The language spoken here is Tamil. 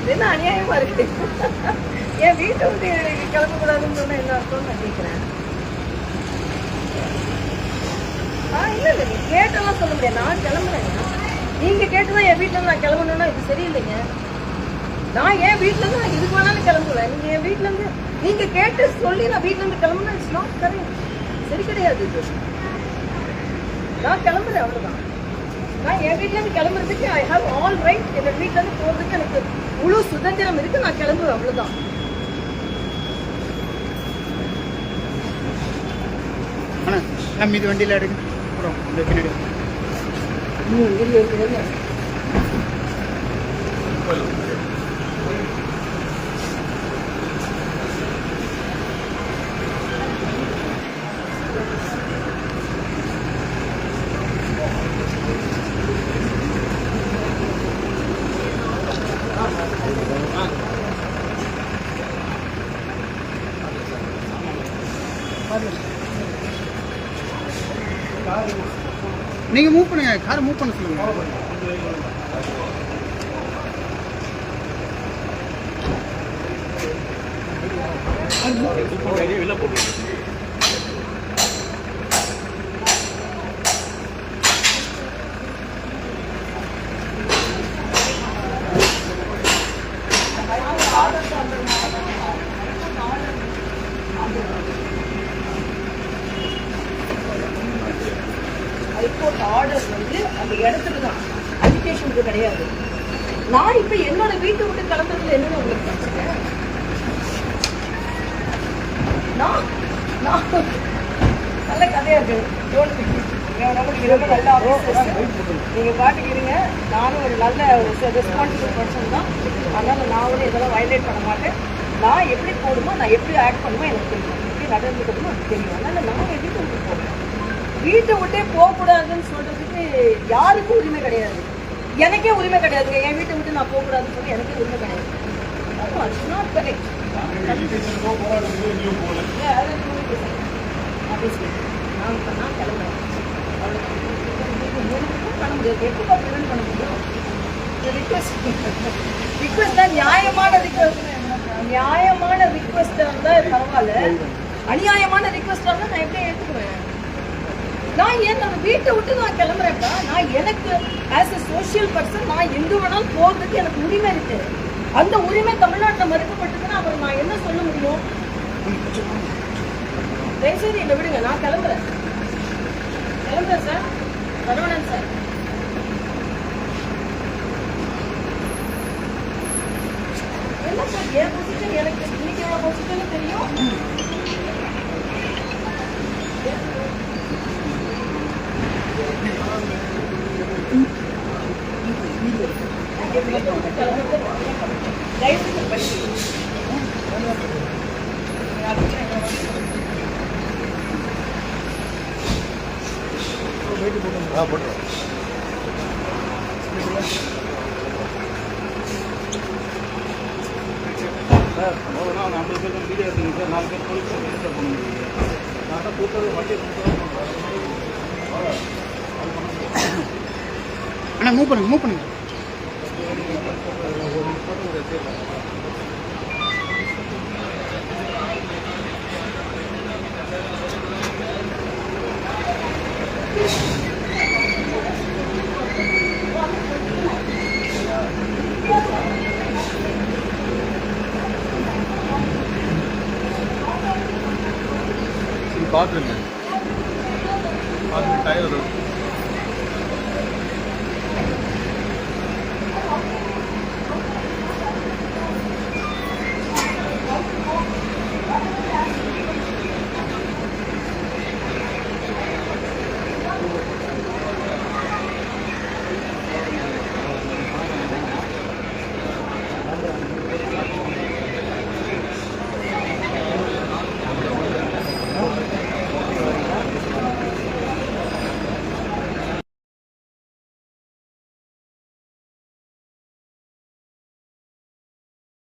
இது என்ன அநியாயமா இருக்கு? என் வீட்டை விட்டு கிளம்பக்கூடாதுன்னு சொன்னா என்ன அர்த்தம்னு நான் கேட்குறேன். இல்லை இல்லை, நீ கேட்டெல்லாம் சொல்ல முடியாது. நான் கிளம்புறேங்க. நீங்க கேட்டுதான் என் வீட்டில் நான் கிளம்பணும்னா இது சரியில்லைங்க. நான் என் வீட்டிலேருந்து நான் இதுக்கு வேணாலும் கிளம்புவேன். நீங்க என் வீட்டிலேருந்து நீங்க கேட்டு சொல்லி நான் வீட்டிலேருந்து கிளம்புனா இட்ஸ் நாட் கரெக்ட். சரி கிடையாது இது. நான் கிளம்புறேன், அவ்வளோதான். நான் என் வீட்டிலேருந்து கிளம்புறதுக்கு ஐ ஹாவ் ஆல் ரைட். என் வீட்டிலேருந்து போகிறதுக்கு எனக்கு முழு சுதந்திரம் இருக்கு. நான் கிளம்புவேன், அவ்வளோதான். நம்ம இது வண்டியில் எடுங்க. அப்புறம் இந்த பின்னாடி நீங்கள் மூவ் பண்ணுங்க. கார் மூவ் பண்ண சொல்லுங்க. ஹைகோர்ட் ஆர்டர் வந்து அந்த இடத்துக்கு தான், அஜிடேஷனுக்கு கிடையாது. நான் இப்ப என்னோட வீட்டை விட்டு கிளம்புறதுல என்ன உங்களுக்கு பிரச்சனை? நல்ல கதையா இருக்கு. நீங்க பாட்டுக்கிறீங்க. நானும் ஒரு நல்ல ஒரு ரெஸ்பான்சிபிள் பர்சன் தான். அதனால நான் வந்து இதெல்லாம் வயலேட் பண்ண மாட்டேன். நான் எப்படி போடுமோ, நான் எப்படி ஆக்ட் பண்ணுமோ எனக்கு தெரியும். எப்படி நடந்துக்கணுமோ எனக்கு தெரியும். அதனால நான் என் வீட்டை விட்டு போடுவேன். வீட்டை விட்டே போகக்கூடாதுன்னு சொல்றதுக்கு யாருக்கும் உரிமை கிடையாது. எனக்கே உரிமை கிடையாதுங்க. என் வீட்டை விட்டு நான் போகக்கூடாதுன்னு சொல்லி எனக்கே உரிமை கிடையாது. Not correct. நான் கிளம்புறேன். பண்ண முடியாது. எப்படி ப்ரிவென்ட் பண்ண முடியும்? ரிக்வெஸ்ட் தான் நியாயமான ரிக்வெஸ்ட். நியாயமான ரிக்வெஸ்ட் இருந்தால் பரவாயில்ல. அநியாயமான ரிக்வெஸ்ட் இருந்தால் நான் எப்படி ஏற்றுக்குவேன்? நான் என்னோட வீட்டை விட்டு நான் கிளம்புறேன்ப்பா. நான் எனக்கு ஆஸ் எ சோஷியல் பர்சன் நான் எங்க வேணாலும் போகிறதுக்கு எனக்கு உரிமை இருக்கு. அந்த உரிமை தமிழ்நாட்டில் மறுக்கப்பட்டதுன்னா அப்புறம் நான் என்ன சொல்ல முடியும்? தயவுசெய்து என்னை விடுங்க. நான் கிளம்புறேன் சார். சரவணன் சார், என்ன சார் என் பொசிஷன் எனக்கு இன்னைக்கு எவ்வளோ பொசிஷன் தெரியும். அண்ணா மூவ் பண்ணுங்க, மூவ் பண்ணுங்க. பார்த்துருங்க, டயர்